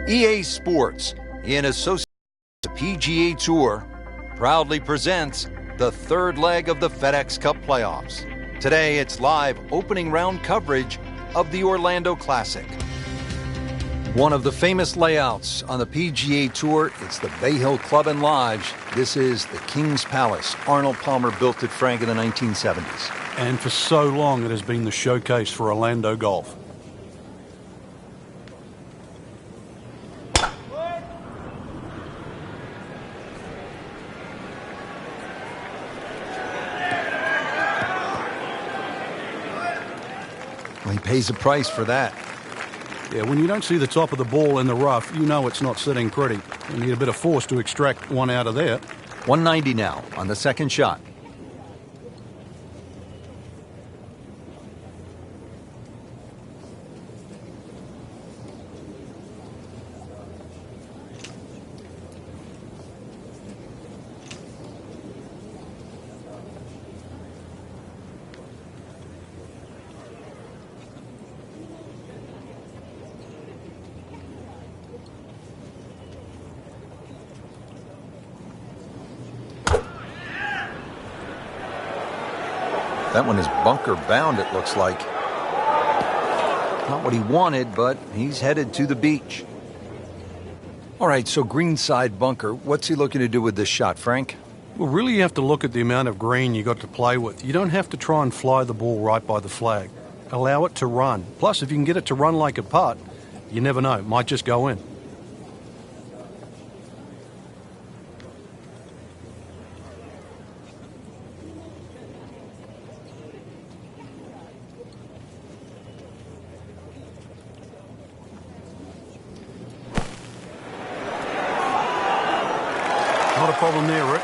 EA Sports, in association with the PGA Tour, proudly presents the third leg of the FedEx Cup playoffs. Today, it's live opening round coverage of the Orlando Classic. One of the famous layouts on the PGA Tour, it's the Bay Hill Club and Lodge. This is the King's Palace. Arnold Palmer built it, Frank, in the 1970s. And for so long, it has been the showcase for Orlando golf. Well, he pays a price for that. Yeah, when you don't see the top of the ball in the rough, you know it's not sitting pretty. You need a bit of force to extract one out of there. 190 now on the second shot. That one is bunker bound, it looks like. Not what he wanted, but he's headed to the beach. All right, so greenside bunker. What's he looking to do with this shot, Frank? Well, really you have to look at the amount of green you got to play with. You don't have to try and fly the ball right by the flag. Allow it to run. Plus, if you can get it to run like a putt, you never know. It might just go in. Not a problem there, Rich.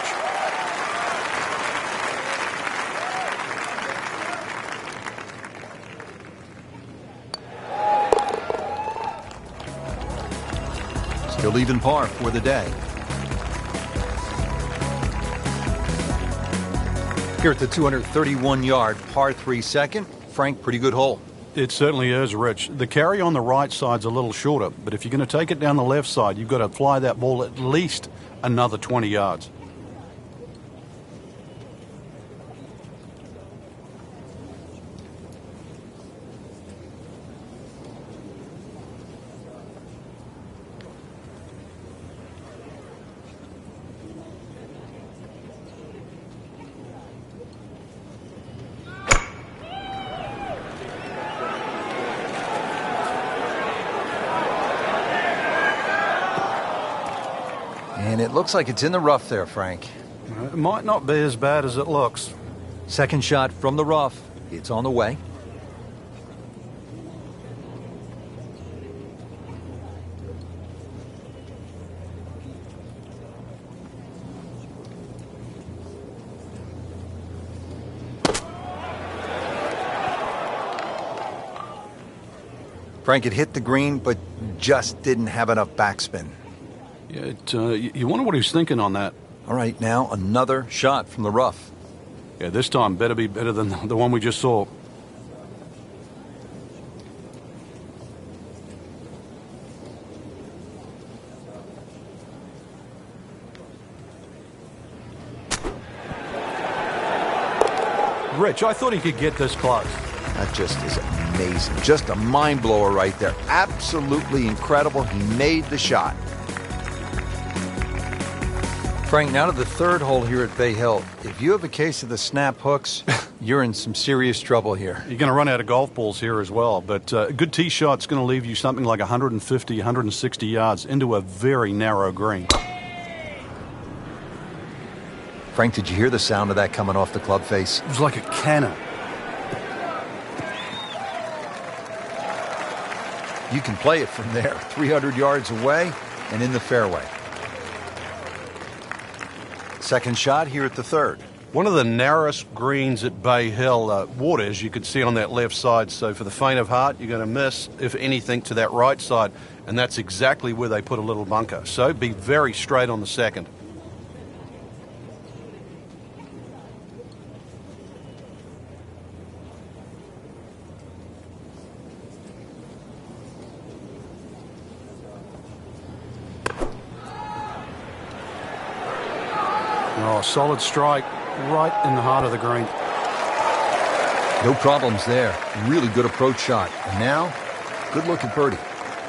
Still even par for the day. Here at the 231-yard par 3 second. Frank, pretty good hole. It certainly is, Rich. The carry on the right side's a little shorter, but if you're going to take it down the left side, you've got to fly that ball at least another 20 yards. And it looks like it's in the rough there, Frank. It might not be as bad as it looks. Second shot from the rough. It's on the way. Frank, it hit the green, but just didn't have enough backspin. Yeah, you wonder what he's thinking on that. All right, now another shot from the rough. Yeah, this time better be better than the one we just saw. Rich, I thought he could get this close. That just is amazing. Just a mind blower right there. Absolutely incredible. He made the shot. Frank, now to the third hole here at Bay Hill. If you have a case of the snap hooks, you're in some serious trouble here. You're going to run out of golf balls here as well, but a good tee shot's going to leave you something like 150, 160 yards into a very narrow green. Frank, did you hear the sound of that coming off the club face? It was like a cannon. You can play it from there, 300 yards away and in the fairway. Second shot here at the third. One of the narrowest greens at Bay Hill. Water, as you can see on that left side. So for the faint of heart, you're going to miss, if anything, to that right side. And that's exactly where they put a little bunker. So be very straight on the second. Oh, solid strike right in the heart of the green. No problems there. Really good approach shot. And now, good look at birdie.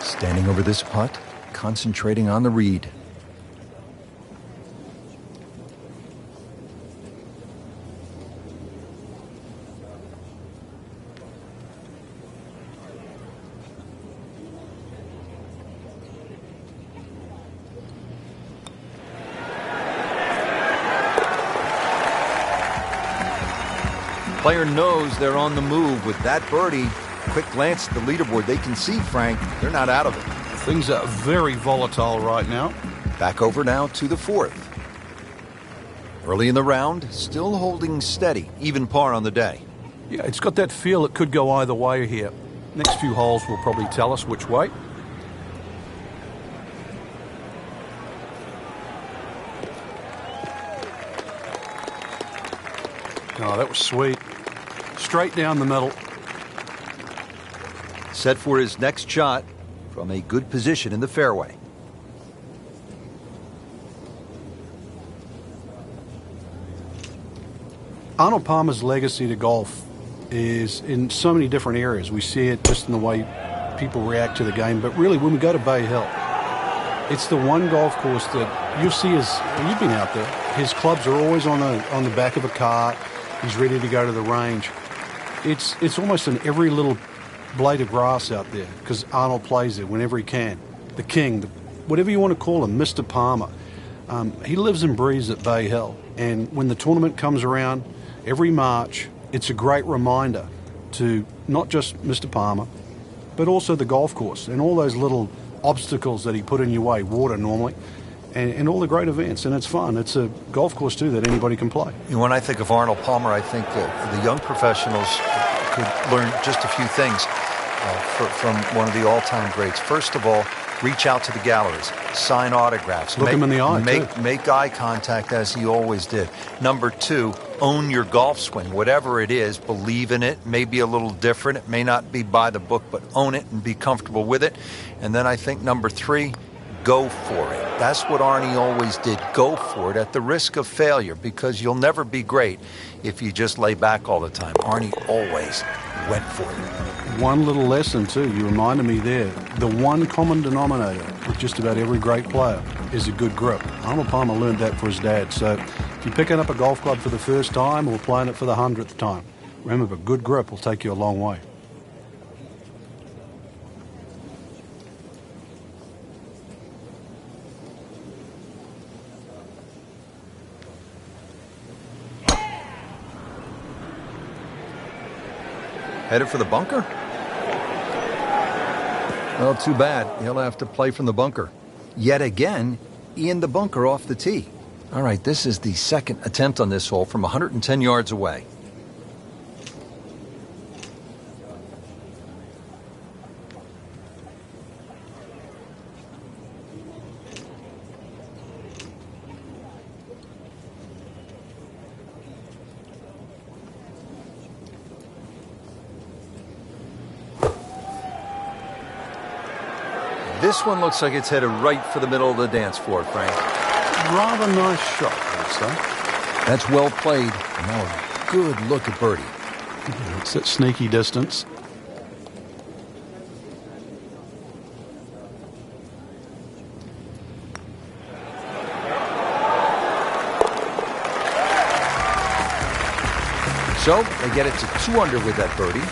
Standing over this putt, concentrating on the read. Player knows they're on the move with that birdie. Quick glance at the leaderboard. They can see, Frank, they're not out of it. Things are very volatile right now. Back over now to the fourth. Early in the round, still holding steady, even par on the day. Yeah, it's got that feel it could go either way here. Next few holes will probably tell us which way. Oh, that was sweet. Straight down the middle. Set for his next shot from a good position in the fairway. Arnold Palmer's legacy to golf is in so many different areas. We see it just in the way people react to the game, but really when we go to Bay Hill, it's the one golf course that you'll see you've been out there, his clubs are always on the back of a cart. He's ready to go to the range. It's almost in every little blade of grass out there because Arnold plays there whenever he can. The king, whatever you want to call him, Mr. Palmer. He lives and breathes at Bay Hill. And when the tournament comes around every March, it's a great reminder to not just Mr. Palmer, but also the golf course and all those little obstacles that he put in your way, water normally, and all the great events. And it's fun. It's a golf course, too, that anybody can play. When I think of Arnold Palmer, I think the young professionals could learn just a few things from one of the all-time greats. First of all, reach out to the galleries, sign autographs. Look him in the eye, make eye contact as he always did. Number two, own your golf swing. Whatever it is, believe in it. May be a little different. It may not be by the book, but own it and be comfortable with it. And then I think number three, go for it. That's what Arnie always did. Go for it at the risk of failure, because you'll never be great if you just lay back all the time. Arnie always went for it. One little lesson, too, you reminded me there. The one common denominator with just about every great player is a good grip. Arnold Palmer learned that for his dad. So if you're picking up a golf club for the first time or playing it for the 100th time, remember, good grip will take you a long way. Headed for the bunker? Well, too bad. He'll have to play from the bunker. Yet again, in the bunker off the tee. All right, this is the second attempt on this hole from 110 yards away. This one looks like it's headed right for the middle of the dance floor, Frank. Rather nice shot, I'd say. That's well played. Now a good look at birdie. It's at sneaky distance. So they get it to 2 under with that birdie.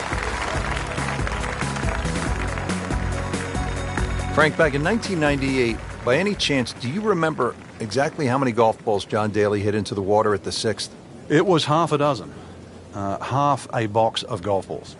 Frank, back in 1998, by any chance, do you remember exactly how many golf balls John Daly hit into the water at the 6th? It was half a dozen. Half a box of golf balls.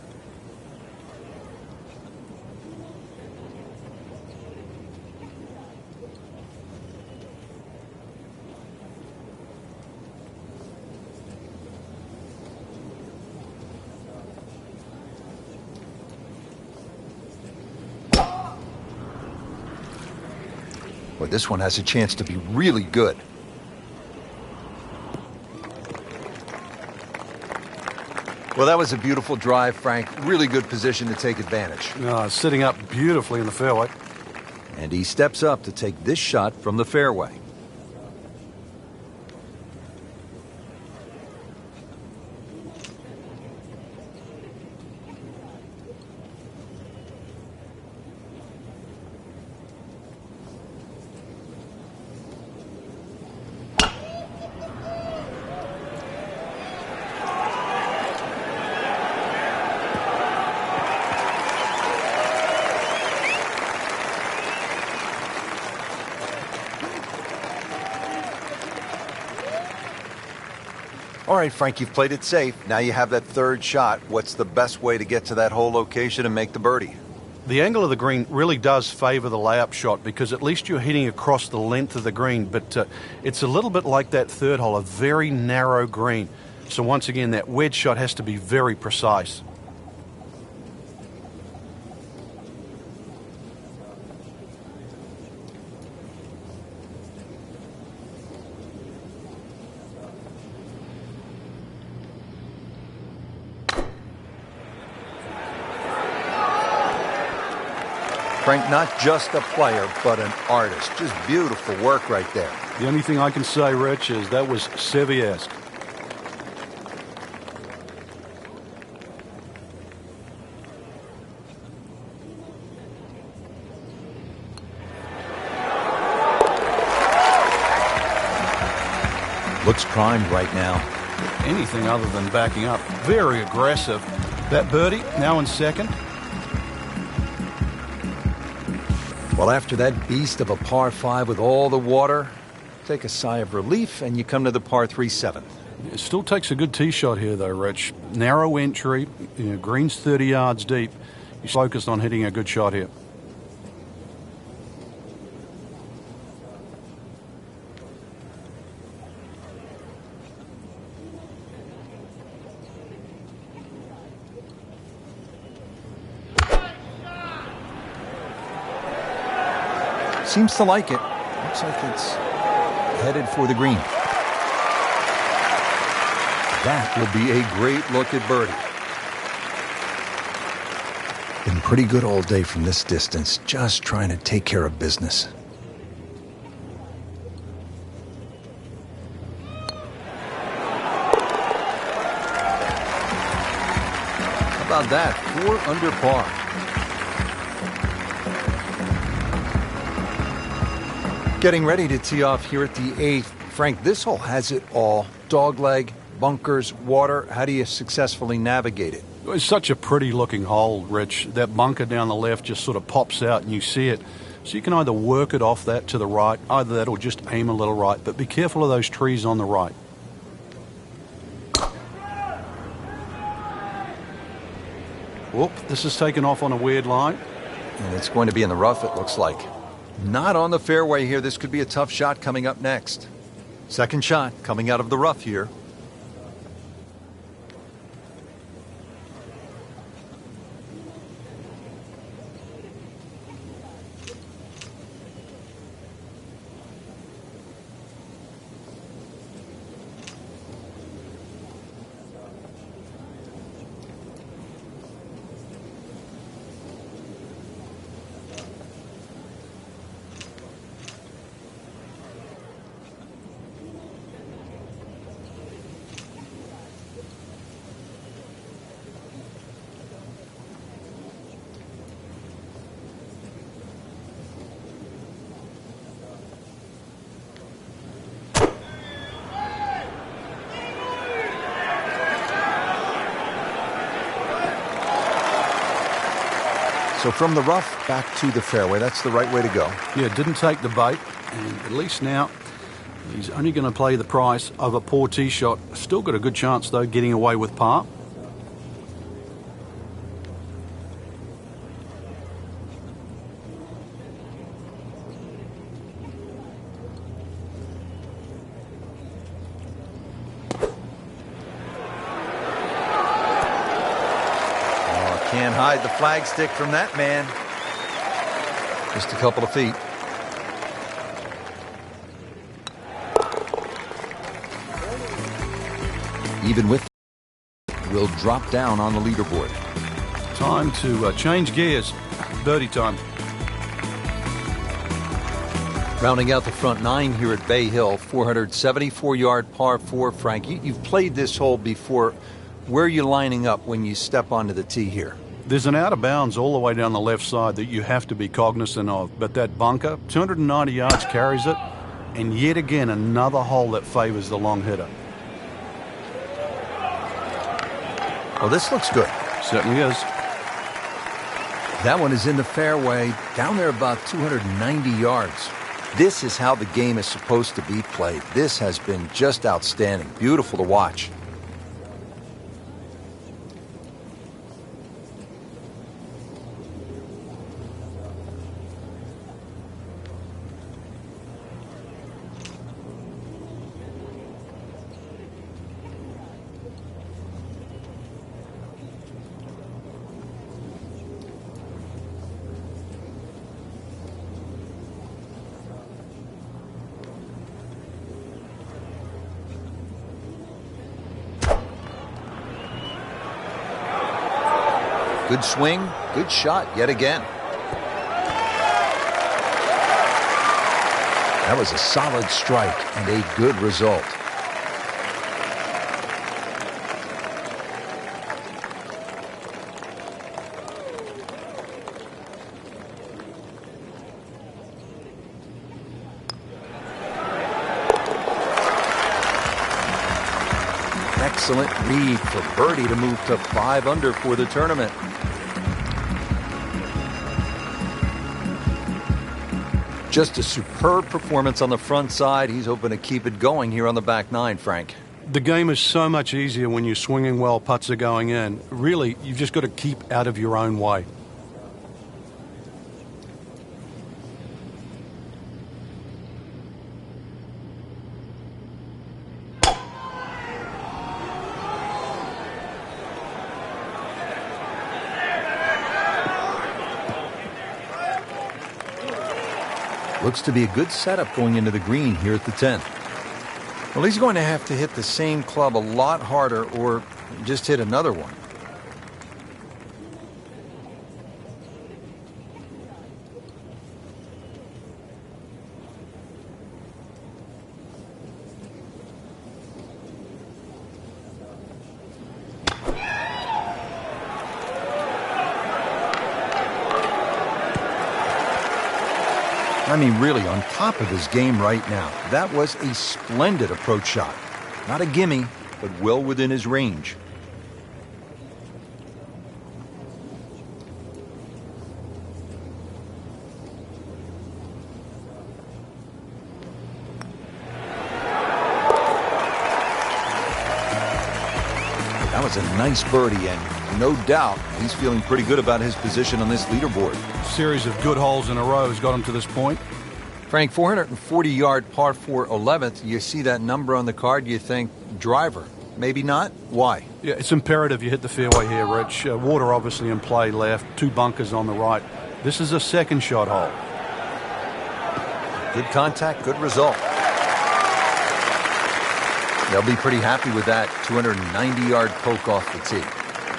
Boy, this one has a chance to be really good. Well, that was a beautiful drive, Frank. Really good position to take advantage. Sitting up beautifully in the fairway. And he steps up to take this shot from the fairway. All right, Frank, you've played it safe. Now you have that third shot. What's the best way to get to that hole location and make the birdie? The angle of the green really does favour the layup shot because at least you're hitting across the length of the green, but it's a little bit like that third hole, a very narrow green. So once again, that wedge shot has to be very precise. Frank, not just a player, but an artist. Just beautiful work right there. The only thing I can say, Rich, is that was Seviesque. Looks primed right now. Anything other than backing up. Very aggressive. That birdie, now in second. Well, after that beast of a par 5 with all the water, take a sigh of relief and you come to the par 3 7th. It still takes a good tee shot here, though, Rich. Narrow entry, green's 30 yards deep. He's focused on hitting a good shot here. Seems to like it. Looks like it's headed for the green. That will be a great look at birdie. Been pretty good all day from this distance, just trying to take care of business. How about that? 4 under par. Getting ready to tee off here at the 8th. Frank, this hole has it all. Dogleg, bunkers, water. How do you successfully navigate it? It's such a pretty looking hole, Rich. That bunker down the left just sort of pops out and you see it. So you can either work it off that to the right, either that or just aim a little right. But be careful of those trees on the right. Whoop, this is taken off on a weird line. And it's going to be in the rough, it looks like. Not on the fairway here. This could be a tough shot coming up next. Second shot coming out of the rough here. So from the rough back to the fairway, that's the right way to go. Yeah, didn't take the bait, and at least now he's only going to play the price of a poor tee shot. Still got a good chance, though, getting away with par. Can't hide the flagstick from that man. Just a couple of feet. Even with, will drop down on the leaderboard. Time to change gears. Birdie time. Rounding out the front 9 here at Bay Hill, 474-yard par 4. Frank, you've played this hole before. Where are you lining up when you step onto the tee here? There's an out of bounds all the way down the left side that you have to be cognizant of. But that bunker, 290 yards carries it. And yet again, another hole that favors the long hitter. Well, this looks good. Certainly is. That one is in the fairway, down there about 290 yards. This is how the game is supposed to be played. This has been just outstanding. Beautiful to watch. Good swing, good shot yet again. That was a solid strike and a good result. Excellent read for birdie to move to 5 under for the tournament. Just a superb performance on the front side. He's hoping to keep it going here on the back nine, Frank. The game is so much easier when you're swinging well, putts are going in. Really, you've just got to keep out of your own way. Looks to be a good setup going into the green here at the 10th. Well, he's going to have to hit the same club a lot harder or just hit another one. I mean, really on top of his game right now. That was a splendid approach shot. Not a gimme, but well within his range. That was a nice birdie, and no doubt he's feeling pretty good about his position on this leaderboard. Series of good holes in a row has got him to this point. Frank, 440-yard par 4 11th. You see that number on the card, you think driver. Maybe not. Why? Yeah, it's imperative you hit the fairway here, Rich. Water obviously in play left, 2 bunkers on the right. This is a second shot hole. Good contact, good result. They'll be pretty happy with that 290-yard poke off the tee.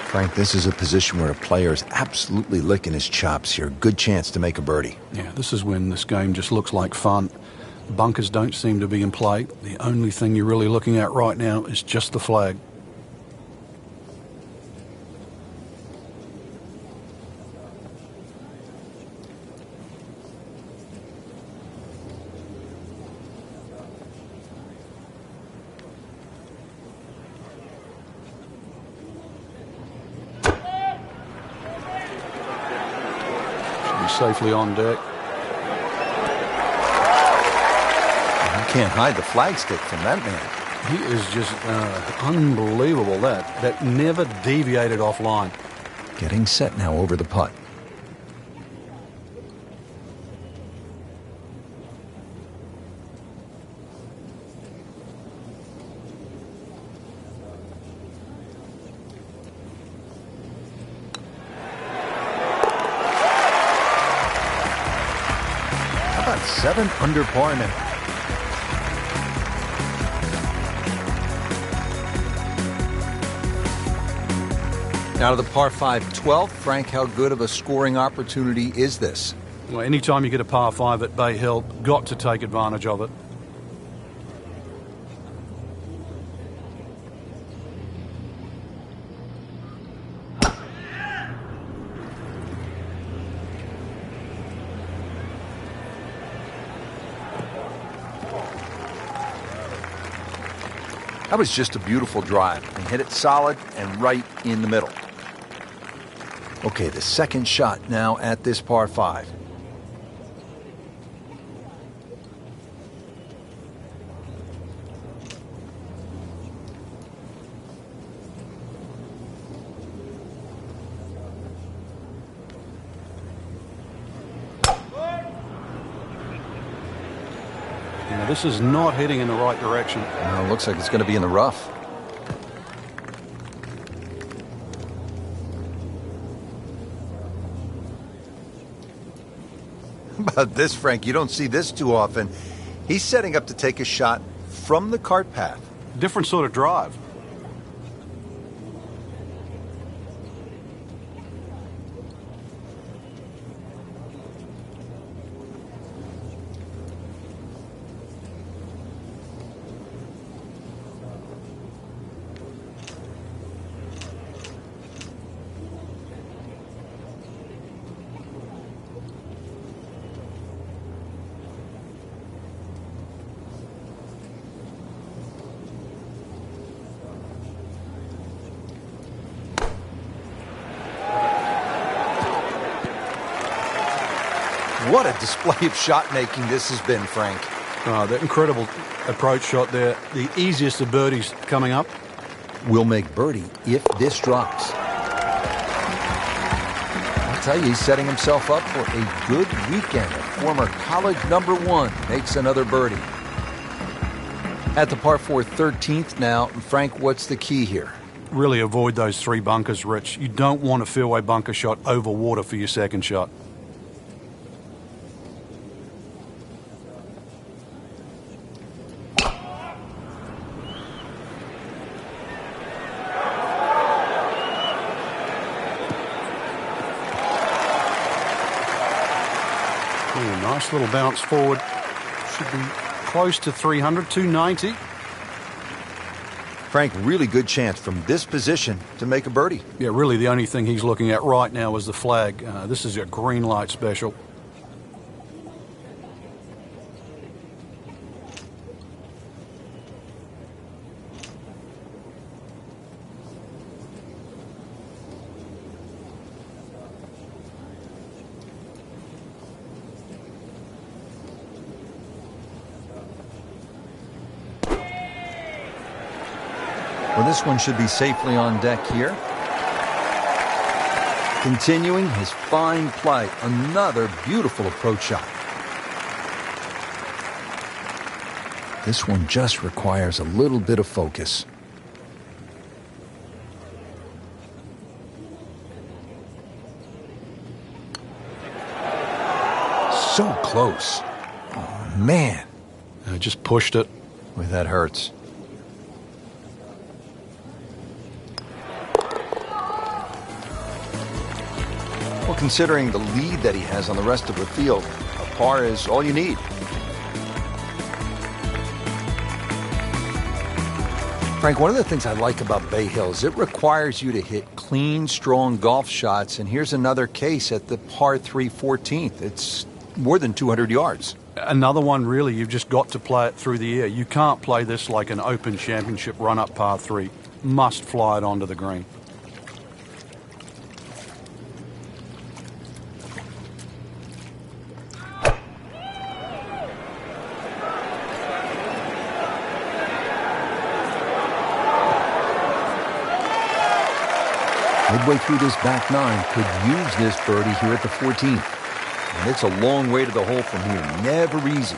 Frank, this is a position where a player is absolutely licking his chops here. Good chance to make a birdie. Yeah, this is when this game just looks like fun. The bunkers don't seem to be in play. The only thing you're really looking at right now is just the flag. Safely on deck. You can't hide the flagstick from that man. He is just unbelievable. That never deviated offline. Getting set now over the putt. How about 7 under par now? Now to the par 5 12th. Frank, how good of a scoring opportunity is this? Well, anytime you get a par 5 at Bay Hill, got to take advantage of it. That was just a beautiful drive and hit it solid and right in the middle. Okay, the second shot now at this par 5. Now, this is not heading in the right direction. No, it looks like it's going to be in the rough. How about this, Frank? You don't see this too often. He's setting up to take a shot from the cart path. Different sort of drive. What a display of shot making this has been, Frank. Oh, that incredible approach shot there. The easiest of birdies coming up. Will make birdie if this drops. I'll tell you, he's setting himself up for a good weekend. A former college #1 makes another birdie. At the par 4 13th now, Frank, what's the key here? Really avoid those 3 bunkers, Rich. You don't want a fairway bunker shot over water for your second shot. Nice little bounce forward. Should be close to 300, 290. Frank, really good chance from this position to make a birdie. Yeah, really the only thing he's looking at right now is the flag. This is a green light special. Well, this one should be safely on deck here. Continuing his fine play. Another beautiful approach shot. This one just requires a little bit of focus. So close. Oh, man. I just pushed it. Boy, that hurts. Well, considering the lead that he has on the rest of the field, a par is all you need. Frank, one of the things I like about Bay Hill is it requires you to hit clean, strong golf shots, and here's another case at the par 3 14th. It's more than 200 yards. Another one, really, you've just got to play it through the air. You can't play this like an Open Championship run-up par 3. Must fly it onto the green. Midway through this back nine, could use this birdie here at the 14th. And it's a long way to the hole from here. Never easy.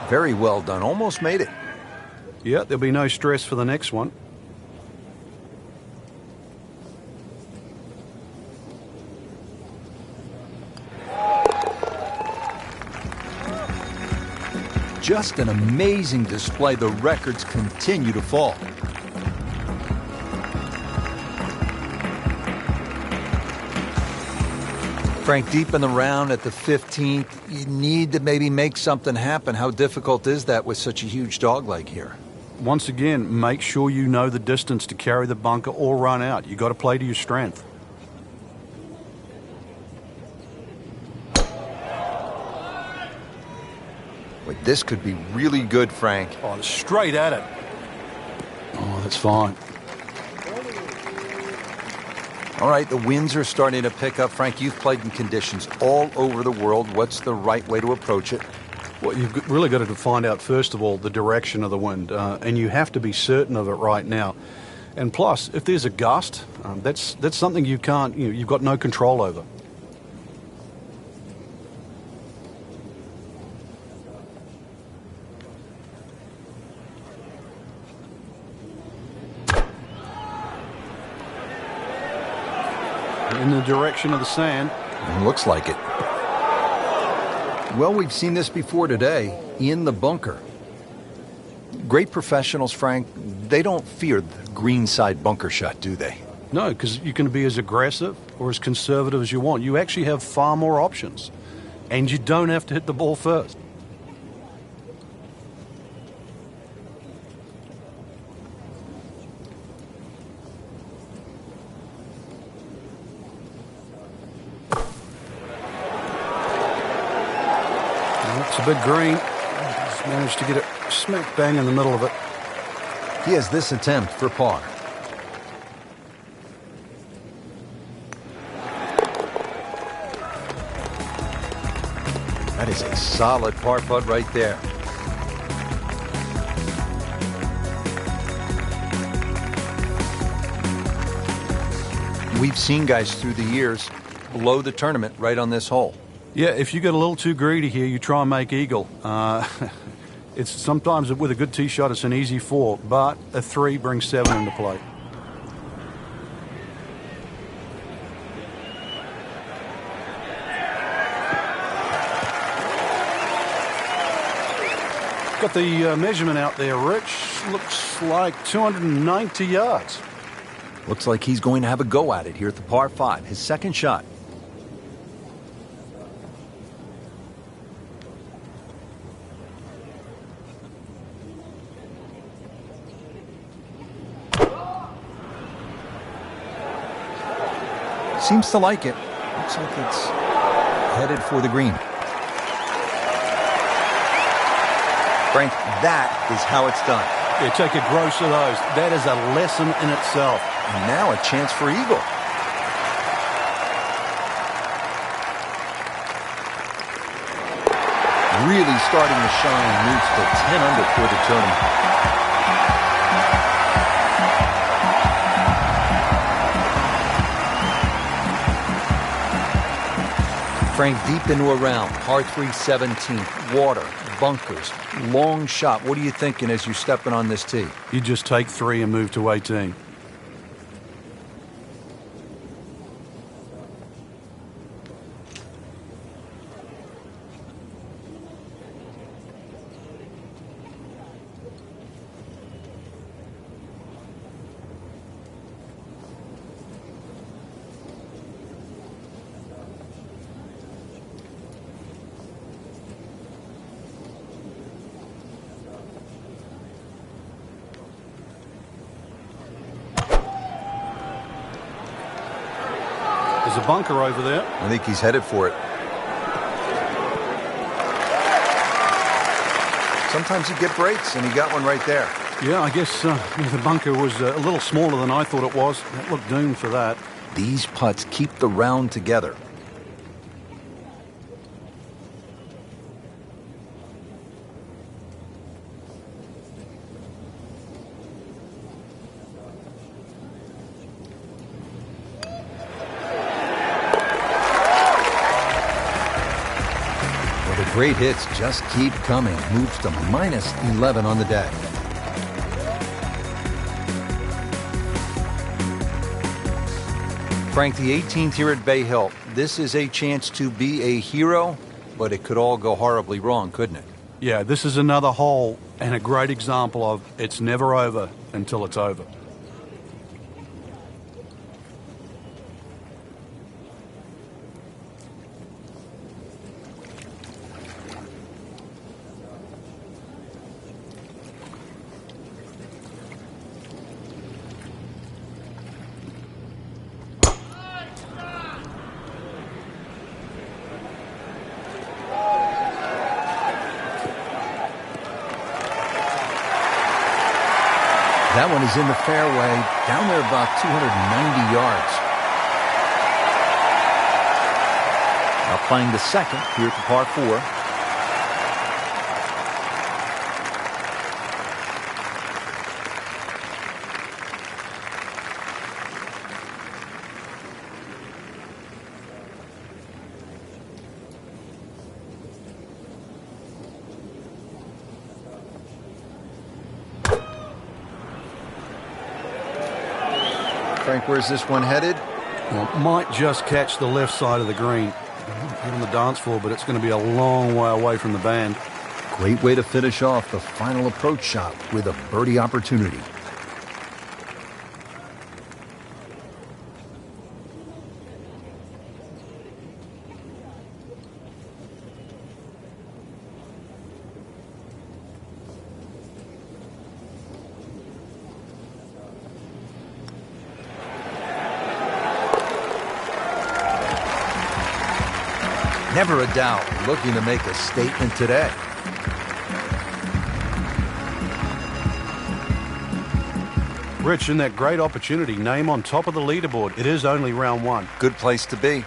Very well done. Almost made it. Yeah, there'll be no stress for the next one. Just an amazing display. The records continue to fall. Frank, deep in the round at the 15th, you need to maybe make something happen. How difficult is that with such a huge dogleg here? Once again, make sure you know the distance to carry the bunker or run out. You got to play to your strength. Wait, this could be really good, Frank. Oh, straight at it. Oh, that's fine. All right, the winds are starting to pick up. Frank, you've played in conditions all over the world. What's the right way to approach it? Well, really got to find out, first of all, the direction of the wind, and you have to be certain of it right now. And plus, if there's a gust, that's something you've got no control over. In the direction of the sand. Looks like it. Well, we've seen this before today, in the bunker. Great professionals, Frank, they don't fear the greenside bunker shot, do they? No, because you can be as aggressive or as conservative as you want. You actually have far more options. And you don't have to hit the ball first. It's a big green. He's managed to get it smack bang in the middle of it. He has this attempt for par. That is a solid par putt right there. We've seen guys through the years blow the tournament right on this hole. Yeah, if you get a little too greedy here, you try and make eagle. It's sometimes with a good tee shot, it's an easy 4, but a 3 brings 7 into play. Got the measurement out there, Rich. Looks like 290 yards. Looks like he's going to have a go at it here at the par 5, his second shot. Seems to like it. Looks like it's headed for the green. Frank, that is how it's done. Yeah, take a gross of those. That is a lesson in itself. And now a chance for eagle. Really starting to shine, moves to 10 under for the tournament. Frank, deep into a round, par 3 17th, water, bunkers, long shot. What are you thinking as you're stepping on this tee? You just take 3 and move to 18. There's a bunker over there. I think he's headed for it. Sometimes you get breaks, and he got one right there. Yeah, I guess the bunker was a little smaller than I thought it was. It looked doomed for that. These putts keep the round together. Great hits just keep coming. Moves to minus 11 on the day. Frank, the 18th here at Bay Hill. This is a chance to be a hero, but it could all go horribly wrong, couldn't it? Yeah, this is another hole and a great example of it's never over until it's over. That one is in the fairway, down there about 290 yards. Now playing the second here at the par 4. Frank, where's this one headed? Well, might just catch the left side of the green. Not on the dance floor, but it's going to be a long way away from the band. Great way to finish off the final approach shot with a birdie opportunity. Never a doubt, looking to make a statement today. Rich, in that great opportunity, name on top of the leaderboard. It is only round one. Good place to be.